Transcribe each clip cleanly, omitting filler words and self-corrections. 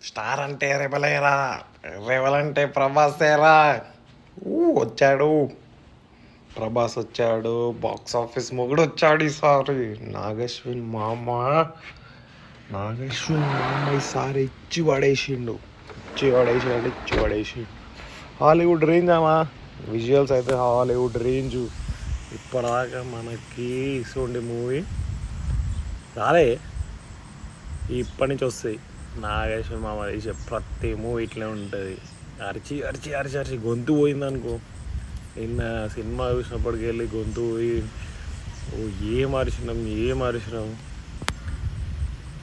Star అంటే రెబలేరా, rebel అంటే ప్రభాసేరా. వచ్చాడు ప్రభాస్, వచ్చాడు. బాక్స్ ఆఫీస్ మొగుడు వచ్చాడు ఈసారి. నాగశ్విన్ మామ, నాగశ్విన్ మామ ఈసారి ఇచ్చి పడేసిండు. ఇచ్చి పడేసిండు. హాలీవుడ్ రేంజ్ అమ్మా, విజువల్స్ అయితే హాలీవుడ్ రేంజ్. ఇప్పటిదాకా మనకి ఇటువంటి మూవీ రాలే, ఇప్పటి నుంచి వస్తాయి. నాగేశ్వర మామ తీసే ప్రతి మూవీ ఇట్లే ఉంటుంది. అరిచి అరిచి అరిచి అరిచి గొంతు పోయిందనుకో. నిన్న సినిమా చూసినప్పటికి వెళ్ళి గొంతు పోయి ఏం అరిచినాం.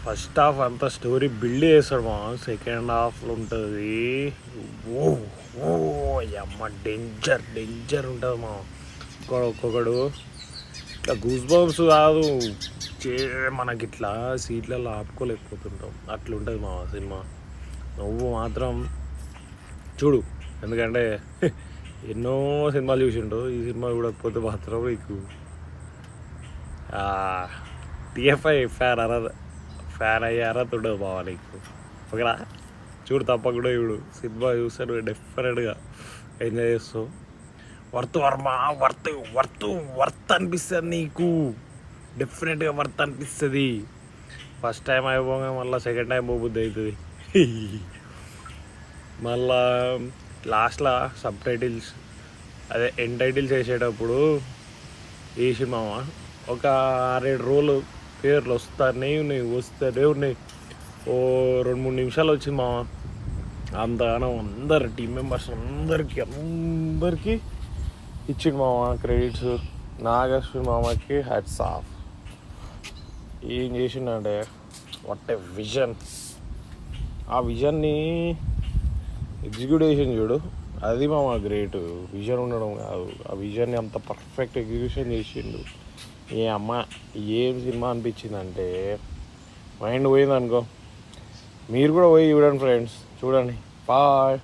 ఫస్ట్ హాఫ్ అంతా స్టోరీ బిల్డ్ చేస్తాడు మా, సెకండ్ హాఫ్లో ఉంటుంది అమ్మ డేంజర్ ఉంటుంది మా. ఒక్కొక్కడు ఇట్లా గూస్ బంప్స్ కాదు, మనకి ఇట్లా సీట్లలో ఆపుకోలేకపోతుంటాం. అట్లుంటుంది మా సినిమా. నువ్వు మాత్రం చూడు, ఎందుకంటే ఎన్నో సినిమాలు చూసిండు. ఈ సినిమా చూడకపోతే మాత్రం నీకు టిఎఫ్ఐ ఫ్యాన్ అయ్యే అర్హత ఉండదు బావా నీకు. ఓకేనా, చూడు తప్పకుండా చూడు. సినిమా చూస్తే నువ్వు డెఫినెట్గా ఎంజాయ్ చేస్తావు. వర్త్ అనిపిస్తుంది నీకు, డెఫినెట్గా వర్త్ అనిపిస్తుంది. ఫస్ట్ టైం అయిపోగా మళ్ళీ సెకండ్ టైం పోబుద్ది అవుతుంది. మళ్ళా లాస్ట్లో సబ్ టైటిల్స్, అదే ఎండ్ టైటిల్స్ వేసేటప్పుడు వేసి మామ ఒక 6-7 రోజులు పేర్లు వస్తూనే ఉన్నాయి. ఓ 2-3 నిమిషాలు వచ్చింది మామ. అంతగానో అందరు టీం మెంబర్స్ అందరికీ ఇచ్చిండు మామ క్రెడిట్స్. నాగశ్విన్ మామకి హ్యాట్స్ ఆఫ్. ఏం చేసిండంటే వాట్ ఏ విజన్. ఆ విజన్ని ఎగ్జిక్యూట్ చేసిండు చూడు, అది మామ గ్రేట్. విజన్ ఉండడం కాదు, ఆ విజన్ని అంత పర్ఫెక్ట్ ఎగ్జిక్యూషన్ చేసిండు. ఏ అమ్మ ఏం సినిమా అనిపించిందంటే మైండ్ పోయింది అనుకో. మీరు కూడా పోయి చూడండి ఫ్రెండ్స్, చూడండి. బాయ్.